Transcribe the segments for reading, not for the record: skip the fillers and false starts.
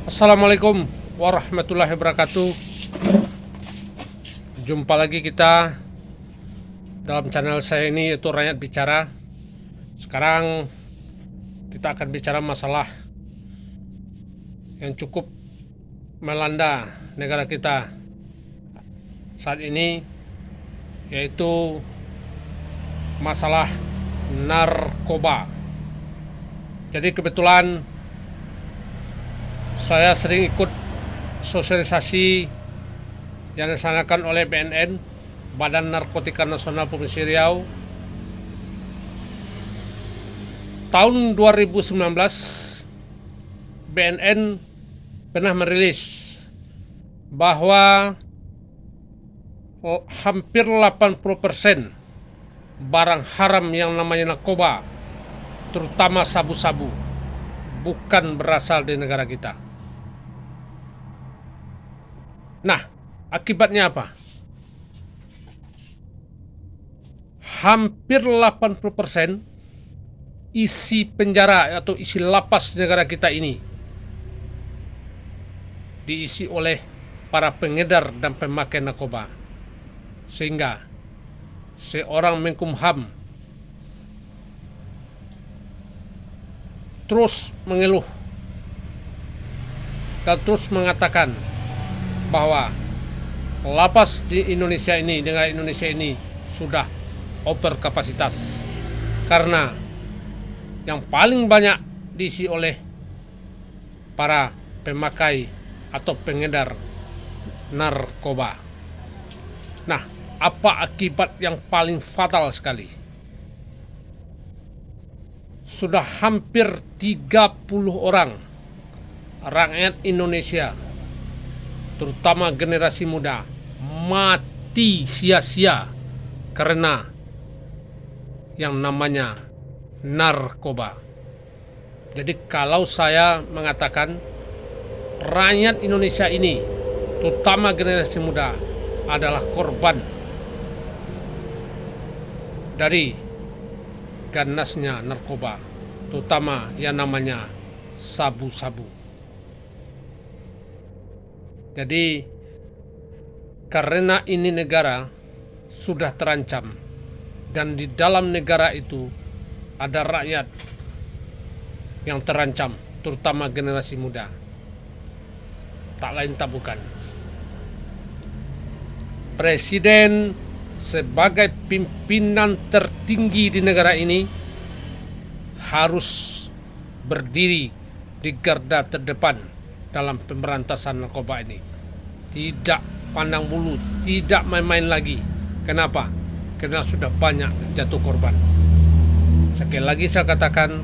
Assalamualaikum warahmatullahi wabarakatuh. Jumpa lagi kita dalam channel saya ini, yaitu Rakyat Bicara. Sekarang kita akan bicara masalah yang cukup melanda negara kita saat ini, yaitu masalah narkoba. Jadi kebetulan saya sering ikut sosialisasi yang dilaksanakan oleh BNN, Badan Narkotika Nasional Provinsi Riau. Tahun 2019 BNN pernah merilis bahwa hampir 80% barang haram yang namanya narkoba, terutama sabu-sabu, bukan berasal dari negara kita. Nah, akibatnya apa? Hampir 80% isi penjara atau isi lapas negara kita ini diisi oleh para pengedar dan pemakai narkoba. Sehingga seorang Menkumham terus mengeluh dan terus mengatakan bahwa lapas di Indonesia ini, negara Indonesia ini sudah over kapasitas, karena yang paling banyak diisi oleh para pemakai atau pengedar narkoba. Nah, apa akibat yang paling fatal sekali? Sudah hampir 30 orang rakyat Indonesia, terutama generasi muda, mati sia-sia karena yang namanya narkoba. Jadi kalau saya mengatakan rakyat Indonesia ini, terutama generasi muda, adalah korban dari ganasnya narkoba, terutama yang namanya sabu-sabu. Jadi karena ini negara sudah terancam, dan di dalam negara itu ada rakyat yang terancam, terutama generasi muda. Tak lain tak bukan, Presiden sebagai pimpinan tertinggi di negara ini harus berdiri di garda terdepan dalam pemberantasan narkoba ini. Tidak pandang bulu, tidak main-main lagi. Kenapa? Karena sudah banyak jatuh korban. Sekali lagi saya katakan,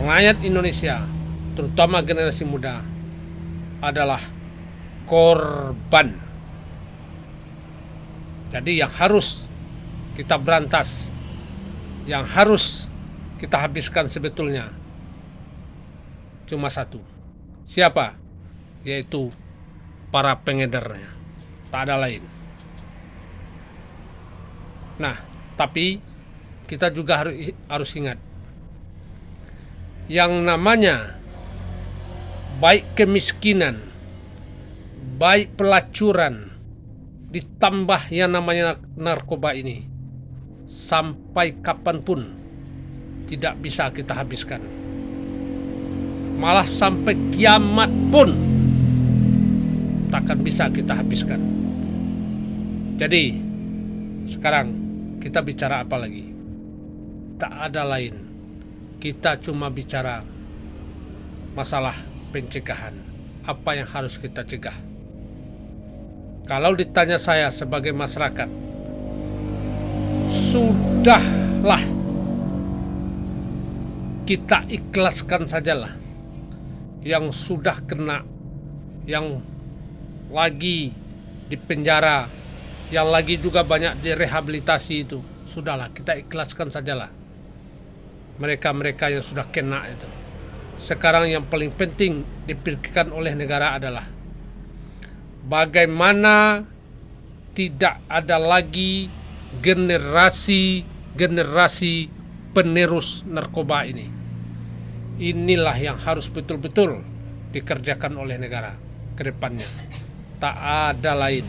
rakyat Indonesia, terutama generasi muda, adalah korban. Jadi yang harus kita berantas, yang harus kita habiskan sebetulnya cuma satu. Siapa? Yaitu para pengedarnya. Tak ada lain. Nah, tapi kita juga harus ingat, yang namanya baik kemiskinan, baik pelacuran, ditambah yang namanya narkoba ini, sampai kapanpun tidak bisa kita habiskan. Malah sampai kiamat pun takkan bisa kita habiskan. Jadi sekarang kita bicara apa lagi? Tak ada lain. Kita cuma bicara masalah pencegahan. Apa yang harus kita cegah? Kalau ditanya saya sebagai masyarakat, sudahlah, kita ikhlaskan sajalah yang sudah kena, yang lagi di penjara, yang lagi juga banyak direhabilitasi itu. Sudahlah, kita ikhlaskan sajalah mereka-mereka yang sudah kena itu. Sekarang yang paling penting dipikirkan oleh negara adalah bagaimana tidak ada lagi generasi penerus narkoba ini. Inilah yang harus betul-betul dikerjakan oleh negara ke depannya. Tak ada lain.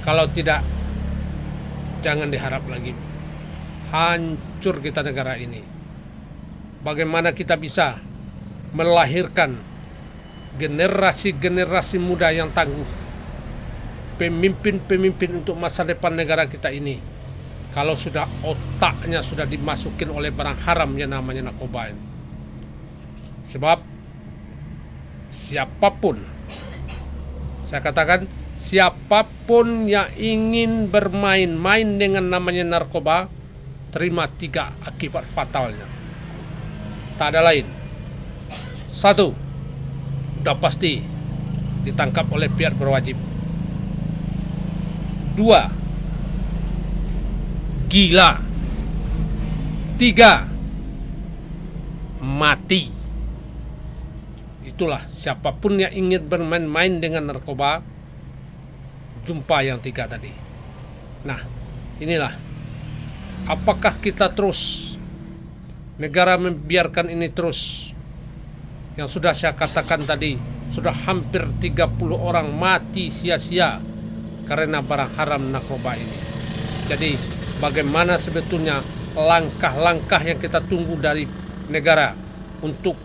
Kalau tidak, jangan diharap lagi. Hancur kita negara ini. Bagaimana kita bisa melahirkan generasi-generasi muda yang tangguh, pemimpin-pemimpin untuk masa depan negara kita ini, kalau sudah otaknya sudah dimasukin oleh barang haram yang namanya narkoba ini. Sebab siapapun, saya katakan siapapun yang ingin bermain-main dengan namanya narkoba, terima 3 akibat fatalnya. Tak ada lain. 1, sudah pasti ditangkap oleh pihak berwajib. 2, gila. 3, mati. Itulah, siapapun yang ingin bermain-main dengan narkoba, jumpa yang 3 tadi. Nah, inilah. Apakah kita terus, negara membiarkan ini terus? Yang sudah saya katakan tadi, sudah hampir 30 orang mati sia-sia karena barang haram narkoba ini. Jadi bagaimana sebetulnya langkah-langkah yang kita tunggu dari negara untuk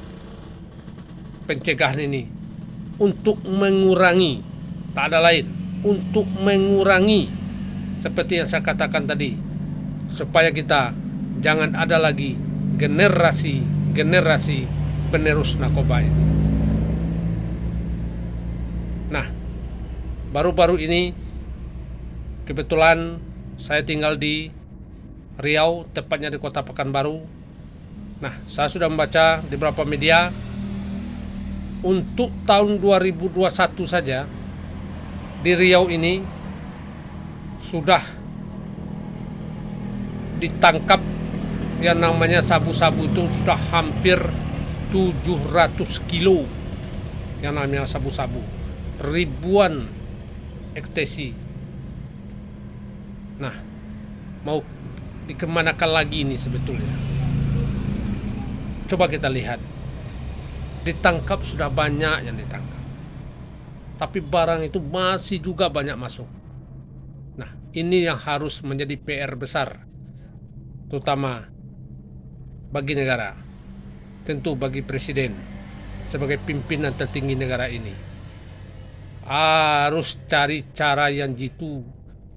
pencegahan ini, untuk mengurangi, tak ada lain, untuk mengurangi seperti yang saya katakan tadi, supaya kita jangan ada lagi generasi penerus narkoba ini. Nah, baru-baru ini kebetulan saya tinggal di Riau, tepatnya di Kota Pekanbaru. Nah, saya sudah membaca di beberapa media, untuk tahun 2021 saja di Riau ini sudah ditangkap yang namanya sabu-sabu itu sudah hampir 700 kilo yang namanya sabu-sabu, ribuan ekstasi. Nah, mau dikemanakan lagi ini sebetulnya? Coba kita lihat. Ditangkap sudah banyak yang ditangkap, tapi barang itu masih juga banyak masuk. Nah, ini yang harus menjadi PR besar, terutama bagi negara, tentu bagi presiden sebagai pimpinan tertinggi negara ini. Harus cari cara yang jitu,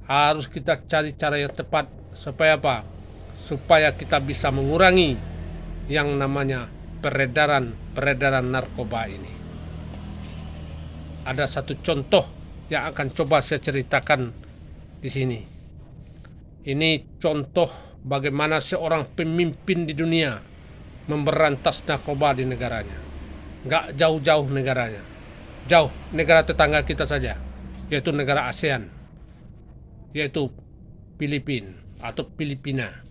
harus kita cari cara yang tepat. Supaya apa? Supaya kita bisa mengurangi yang namanya peredaran narkoba ini. Ada satu contoh yang akan coba saya ceritakan di sini. Ini contoh bagaimana seorang pemimpin di dunia memberantas narkoba di negaranya. Nggak jauh-jauh negaranya, jauh negara tetangga kita saja, yaitu negara ASEAN, yaitu Filipina.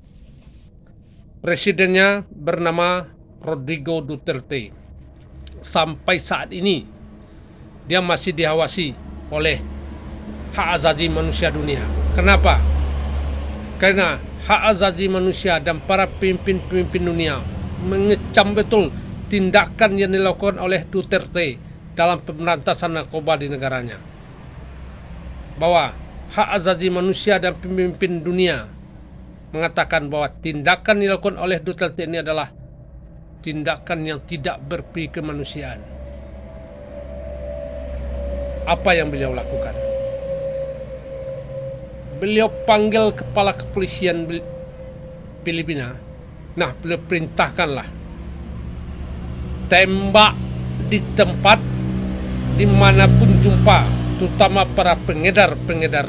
Presidennya bernama Rodrigo Duterte. Sampai saat ini dia masih diawasi oleh hak asasi manusia dunia. Kenapa? Karena hak asasi manusia dan para pemimpin dunia mengecam betul tindakan yang dilakukan oleh Duterte dalam pemberantasan narkoba di negaranya. Bahwa hak asasi manusia dan pemimpin dunia mengatakan bahwa tindakan yang dilakukan oleh Duterte ini adalah tindakan yang tidak berperi kemanusiaan. Apa yang beliau lakukan? Beliau panggil kepala kepolisian Filipina. Nah, beliau perintahkanlah tembak di tempat dimanapun jumpa, terutama para pengedar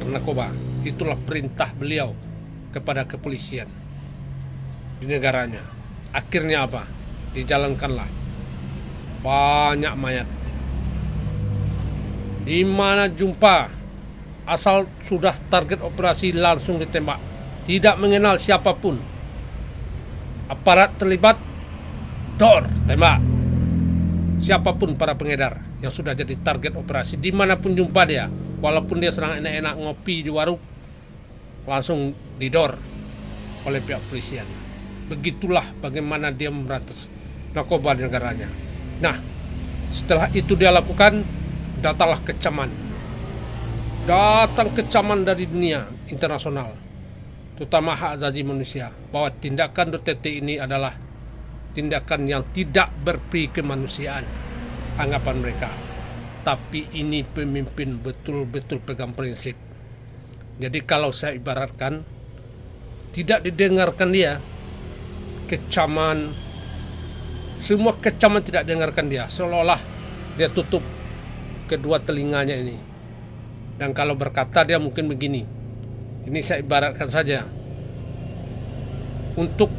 narkoba. Itulah perintah beliau kepada kepolisian di negaranya. Akhirnya apa? Dijalankanlah. Banyak mayat. Di mana jumpa, asal sudah target operasi langsung ditembak. Tidak mengenal siapapun. Aparat terlibat, dor, tembak. Siapapun para pengedar yang sudah jadi target operasi, dimanapun jumpa dia, walaupun dia sedang enak-enak ngopi di warung, langsung didor oleh pihak polisian. Begitulah bagaimana dia memberantas narkoba di negaranya. Nah, Setelah itu dia lakukan, datanglah kecaman. Datang kecaman dari dunia internasional, terutama hak asasi manusia, bahwa tindakan Duterte ini adalah tindakan yang tidak berperi kemanusiaan, anggapan mereka. Tapi ini pemimpin betul-betul pegang prinsip. Jadi kalau saya ibaratkan, tidak didengarkan dia, kecaman, semua kecaman tidak dengarkan dia, seolah-olah dia tutup kedua telinganya ini. Dan kalau berkata dia mungkin begini, ini saya ibaratkan saja, untuk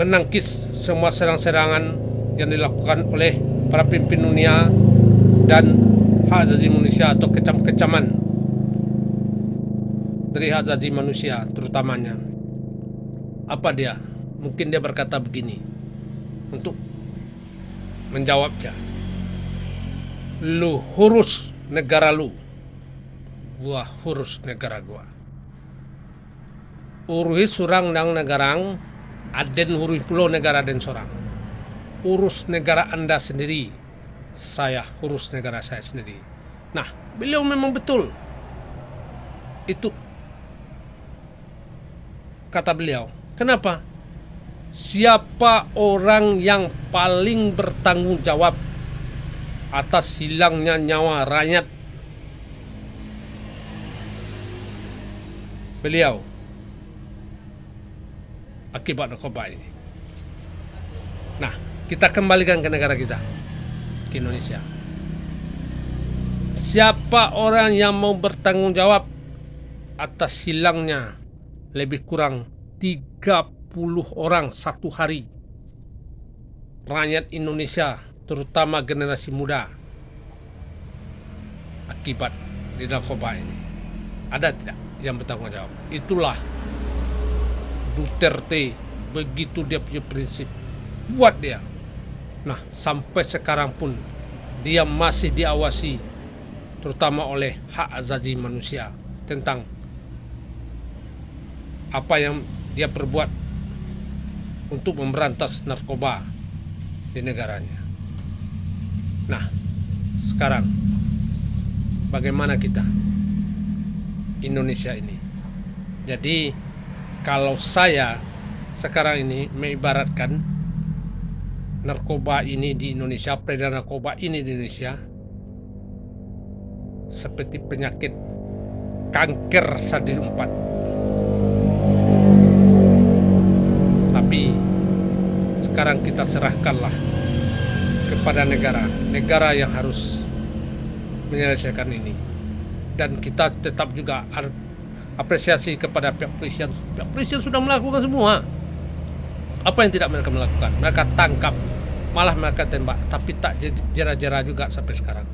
menangkis semua serang-serangan yang dilakukan oleh para pemimpin dunia dan hak asasi manusia atau kecam-kecaman dari hak asasi manusia terutamanya. Apa dia? Mungkin dia berkata begini untuk menjawabnya, lu urus negara lu, gua urus negara gua. Urus surang nang negarang, aden urus pulau negara den sorang. Urus negara Anda sendiri, saya urus negara saya sendiri. Nah, beliau memang betul. Itu kata beliau. Kenapa? Siapa orang yang paling bertanggung jawab atas hilangnya nyawa rakyat? Beliau, akibat narkoba ini. Nah, kita kembalikan ke negara kita, ke Indonesia. Siapa orang yang mau bertanggung jawab atas hilangnya lebih kurang 30 orang satu hari rakyat Indonesia, terutama generasi muda, akibat di narkoba ini? Ada tidak yang bertanggung jawab? Itulah Duterte, begitu dia punya prinsip, buat dia. Nah, sampai sekarang pun dia masih diawasi, terutama oleh hak asasi manusia, tentang apa yang dia perbuat untuk memberantas narkoba di negaranya. Nah, sekarang bagaimana kita Indonesia ini? Jadi kalau saya sekarang ini mengibaratkan narkoba ini di Indonesia, peredaran narkoba ini di Indonesia seperti penyakit kanker stadium 4. Tapi sekarang kita serahkanlah kepada negara yang harus menyelesaikan ini. Dan kita tetap juga apresiasi kepada pihak polisian. Pihak polisian sudah melakukan semua. Apa yang tidak mereka melakukan? Mereka tangkap, malah mereka tembak, tapi tak jera-jera juga sampai sekarang.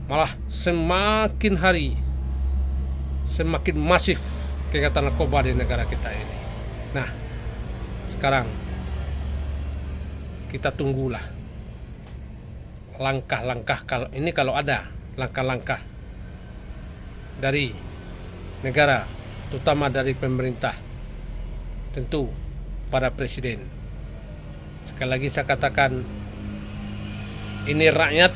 Malah semakin hari semakin masif kegiatan narkoba di negara kita ini. Nah, sekarang kita tunggulah langkah-langkah, kalau ada langkah-langkah dari negara, terutama dari pemerintah, tentu pada presiden. Sekali lagi saya katakan, ini rakyat,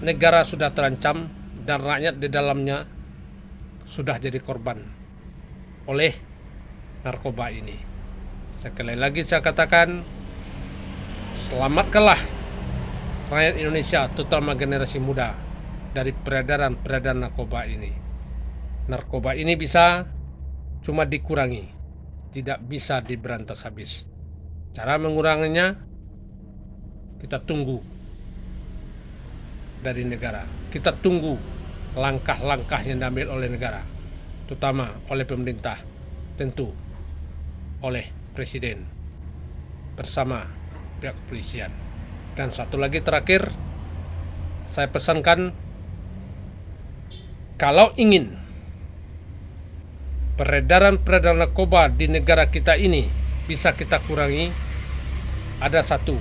negara sudah terancam dan rakyat di dalamnya sudah jadi korban oleh narkoba ini. Sekali lagi saya katakan, selamatkanlah rakyat Indonesia, terutama generasi muda, dari peredaran narkoba ini. Narkoba ini bisa cuma dikurangi, tidak bisa diberantas habis. Cara menguranginya kita tunggu dari negara. Kita tunggu langkah-langkah yang diambil oleh negara, terutama oleh pemerintah, tentu oleh presiden bersama pihak kepolisian. Dan satu lagi terakhir, saya pesankan, kalau ingin peredaran narkoba di negara kita ini bisa kita kurangi, ada satu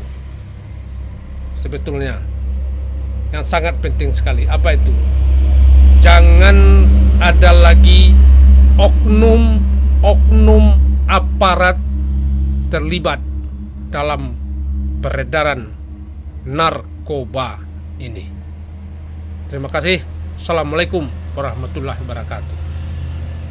sebetulnya yang sangat penting sekali. Apa itu? Jangan ada lagi oknum aparat terlibat dalam peredaran narkoba ini. Terima kasih. Assalamualaikum warahmatullahi wabarakatuh.